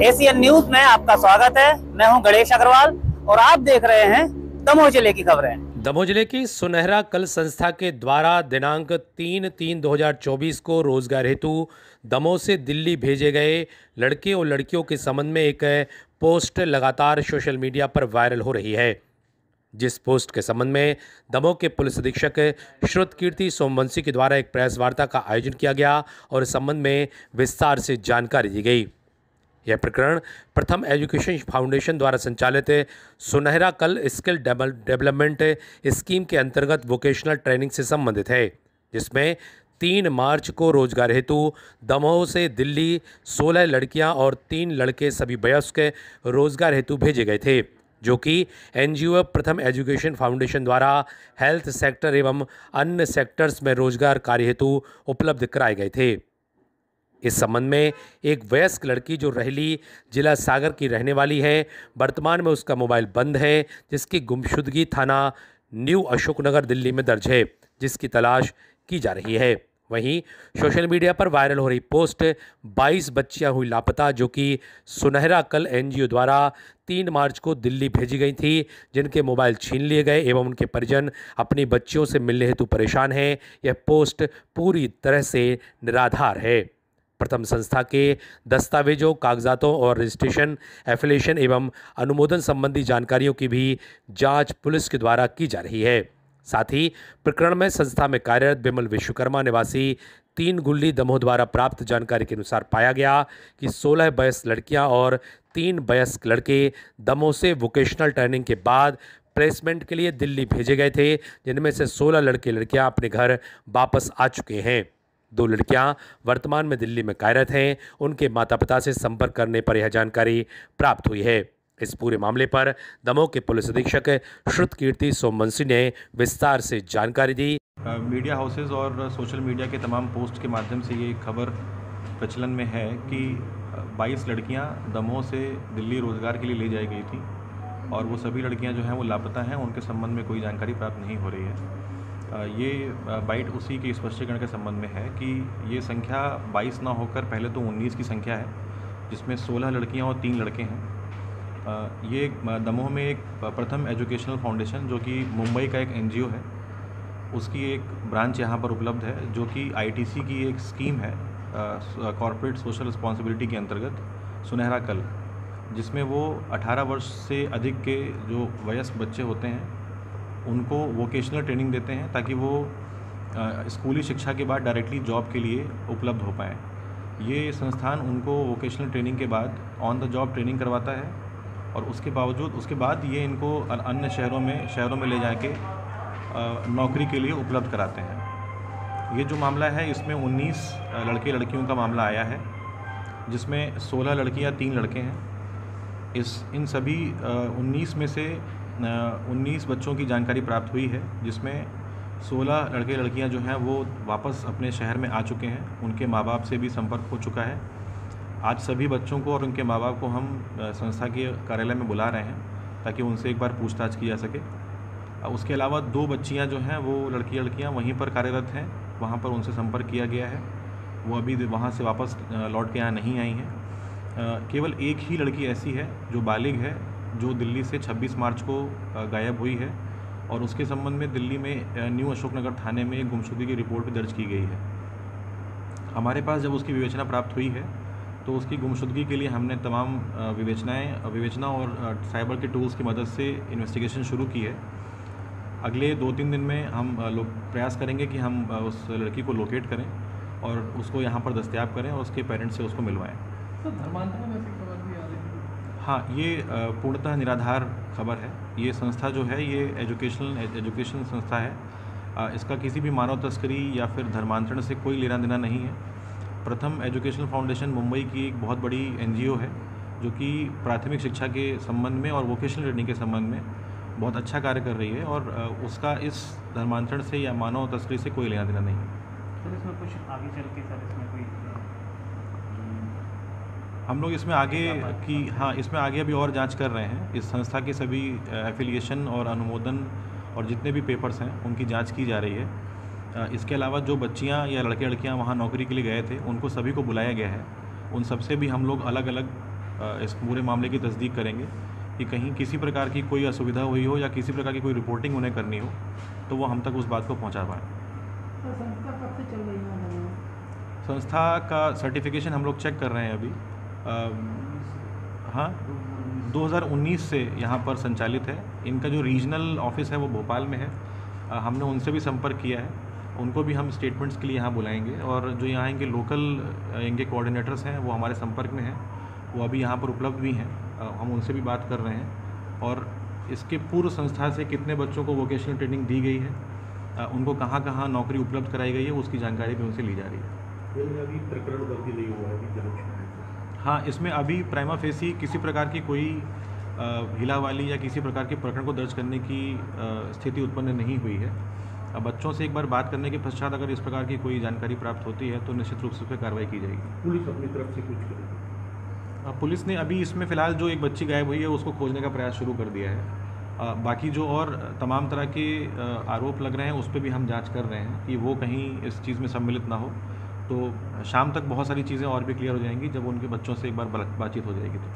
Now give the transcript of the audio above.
Asian news में आपका स्वागत है। मैं हूं गणेश अग्रवाल और आप देख रहे हैं दमोह जिले की खबरें। दमोह जिले की सुनहरा कल संस्था के द्वारा दिनांक 3/3/2024 को रोजगार हेतु दमोह से दिल्ली भेजे गए लड़के और लड़कियों के संबंध में एक पोस्ट लगातार सोशल मीडिया पर वायरल हो रही है। जिस पोस्ट के संबंध में दमोह के पुलिस अधीक्षक श्रुतकीर्ति सोमवंशी के द्वारा एक प्रेस वार्ता का आयोजन किया गया और इस संबंध में विस्तार से जानकारी दी गई। यह प्रकरण प्रथम एजुकेशन फाउंडेशन द्वारा संचालित सुनहरा कल स्किल डेवलपमेंट स्कीम के अंतर्गत वोकेशनल ट्रेनिंग से संबंधित है, जिसमें 3 मार्च को रोजगार हेतु दमोह से दिल्ली 16 लड़कियां और 3 लड़के सभी वयस्क रोजगार हेतु भेजे गए थे, जो कि एनजीओ प्रथम एजुकेशन फाउंडेशन द्वारा हेल्थ सेक्टर एवं अन्य सेक्टर्स में रोजगार कार्य हेतु उपलब्ध कराए गए थे। इस संबंध में एक वयस्क लड़की जो रहली जिला सागर की रहने वाली है, वर्तमान में उसका मोबाइल बंद है, जिसकी गुमशुदगी थाना न्यू अशोकनगर दिल्ली में दर्ज है, जिसकी तलाश की जा रही है। वहीं सोशल मीडिया पर वायरल हो रही पोस्ट 22 बच्चियां हुई लापता, जो कि सुनहरा कल एनजीओ द्वारा 3 मार्च को दिल्ली भेजी गई थी, जिनके मोबाइल छीन लिए गए एवं उनके परिजन अपनी बच्चियों से मिलने हेतु परेशान हैं। यह पोस्ट पूरी तरह से निराधार है। प्रथम संस्था के दस्तावेजों, कागजातों और रजिस्ट्रेशन, एफिलिएशन एवं अनुमोदन संबंधी जानकारियों की भी जांच पुलिस के द्वारा की जा रही है। साथ ही प्रकरण में संस्था में कार्यरत विमल विश्वकर्मा निवासी 3 गुल्ली दमोह द्वारा प्राप्त जानकारी के अनुसार पाया गया कि 16 वयस्क लड़कियां और 3 वयस्क लड़के दमोह से वोकेशनल ट्रेनिंग के बाद प्लेसमेंट के लिए दिल्ली भेजे गए थे, जिनमें से 16 लड़के लड़कियां अपने घर वापस आ चुके हैं। 2 लड़कियां वर्तमान में दिल्ली में कार्यरत हैं। उनके माता पिता से संपर्क करने पर यह जानकारी प्राप्त हुई है। इस पूरे मामले पर दमोह के पुलिस अधीक्षक श्रुतकीर्ति सोमवंशी ने विस्तार से जानकारी दी। मीडिया हाउसेज और सोशल मीडिया के तमाम पोस्ट के माध्यम से ये खबर प्रचलन में है कि 22 लड़कियां दमोह से दिल्ली रोजगार के लिए ले जाई गई थी और वो सभी लड़कियां जो हैं वो लापता हैं। उनके संबंध में कोई जानकारी प्राप्त नहीं हो रही है। ये बाइट उसी के स्पष्टीकरण के संबंध में है कि ये संख्या 22 ना होकर पहले तो 19 की संख्या है, जिसमें 16 लड़कियां और 3 लड़के हैं। ये दमोह में एक प्रथम एजुकेशनल फाउंडेशन, जो कि मुंबई का एक एनजीओ है, उसकी एक ब्रांच यहाँ पर उपलब्ध है, जो कि आईटीसी की एक स्कीम है, कॉर्पोरेट सोशल रिस्पॉन्सिबिलिटी के अंतर्गत सुनहरा कल, जिसमें वो 18 वर्ष से अधिक के जो वयस्क बच्चे होते हैं उनको वोकेशनल ट्रेनिंग देते हैं, ताकि वो स्कूली शिक्षा के बाद डायरेक्टली जॉब के लिए उपलब्ध हो पाएँ। ये संस्थान उनको वोकेशनल ट्रेनिंग के बाद ऑन द जॉब ट्रेनिंग करवाता है और उसके बाद ये इनको अन्य शहरों में ले जाके नौकरी के लिए उपलब्ध कराते हैं। ये जो मामला है, इसमें 19 लड़के लड़कियों का मामला आया है, जिसमें 16 लड़कियां 3 लड़के हैं। इन सभी 19 में से 19 बच्चों की जानकारी प्राप्त हुई है, जिसमें 16 लड़के लड़कियां जो हैं वो वापस अपने शहर में आ चुके हैं। उनके माँ बाप से भी संपर्क हो चुका है। आज सभी बच्चों को और उनके माँ बाप को हम संस्था के कार्यालय में बुला रहे हैं, ताकि उनसे एक बार पूछताछ की जा सके। उसके अलावा 2 बच्चियां जो हैं वो लड़कियां वहीं पर कार्यरत हैं, वहाँ पर उनसे संपर्क किया गया है। वो अभी वहाँ से वापस लौट के यहाँ नहीं आई हैं। केवल एक ही लड़की ऐसी है जो बालिग है, जो दिल्ली से 26 मार्च को गायब हुई है और उसके संबंध में दिल्ली में न्यू अशोकनगर थाने में एक गुमशुदगी की रिपोर्ट भी दर्ज की गई है। हमारे पास जब उसकी विवेचना प्राप्त हुई है तो उसकी गुमशुदगी के लिए हमने तमाम विवेचना और साइबर के टूल्स की मदद से इन्वेस्टिगेशन शुरू की है। अगले 2-3 दिन में हम लोग प्रयास करेंगे कि हम उस लड़की को लोकेट करें और उसको यहाँ पर दस्तयाब करें और उसके पेरेंट्स से उसको मिलवाएँ। हाँ, ये पूर्णतः निराधार खबर है। ये संस्था जो है ये एजुकेशन संस्था है। इसका किसी भी मानव तस्करी या फिर धर्मांतरण से कोई लेना देना नहीं है। प्रथम एजुकेशनल फाउंडेशन मुंबई की एक बहुत बड़ी एनजीओ है, जो कि प्राथमिक शिक्षा के संबंध में और वोकेशनल ट्रेनिंग के संबंध में बहुत अच्छा कार्य कर रही है और उसका इस धर्मांतरण से या मानव तस्करी से कोई लेना देना नहीं है। तो इसमें कुछ आगे चल के सर इसमें कोई हम लोग इसमें आगे अभी और जांच कर रहे हैं। इस संस्था के सभी एफिलिएशन और अनुमोदन और जितने भी पेपर्स हैं उनकी जांच की जा रही है। इसके अलावा जो बच्चियां या लड़के लड़कियां वहां नौकरी के लिए गए थे, उनको सभी को बुलाया गया है। उन सबसे भी हम लोग अलग अलग इस पूरे मामले की तस्दीक करेंगे कि कहीं किसी प्रकार की कोई असुविधा हुई हो या किसी प्रकार की कोई रिपोर्टिंग उन्हें करनी हो तो वो हम तक उस बात को पहुंचा पाएँ। संस्था कब से चल रही है? संस्था का सर्टिफिकेशन हम लोग चेक कर रहे हैं अभी। हाँ, 2019 से यहाँ पर संचालित है। इनका जो रीजनल ऑफिस है वो भोपाल में है। हमने उनसे भी संपर्क किया है, उनको भी हम स्टेटमेंट्स के लिए यहाँ बुलाएंगे और जो यहाँ इनके लोकल इनके कोऑर्डिनेटर्स हैं वो हमारे संपर्क में हैं, वो अभी यहाँ पर उपलब्ध भी हैं। हम उनसे भी बात कर रहे हैं और इसके पूर्व संस्था से कितने बच्चों को वोकेशनल ट्रेनिंग दी गई है, उनको कहाँ कहाँ नौकरी उपलब्ध कराई गई है, उसकी जानकारी भी उनसे ली जा रही है। अभी प्रकरण दर्ज नहीं हुआ है कि जांच? हाँ, इसमें अभी प्राइमा फेसी किसी प्रकार की कोई हिलावाली या किसी प्रकार के प्रकरण को दर्ज करने की स्थिति उत्पन्न नहीं हुई है। अब बच्चों से एक बार बात करने के पश्चात अगर इस प्रकार की कोई जानकारी प्राप्त होती है तो निश्चित रूप से उस पर कार्रवाई की जाएगी। पुलिस अपनी तरफ से कुछ करेगी? पुलिस ने अभी इसमें फ़िलहाल जो एक बच्ची गायब हुई है उसको खोजने का प्रयास शुरू कर दिया है। बाकी जो और तमाम तरह के आरोप लग रहे हैं उस पर भी हम जांच कर रहे हैं कि वो कहीं इस चीज़ में सम्मिलित ना हो। तो शाम तक बहुत सारी चीज़ें और भी क्लियर हो जाएंगी जब उनके बच्चों से एक बार बातचीत हो जाएगी तो।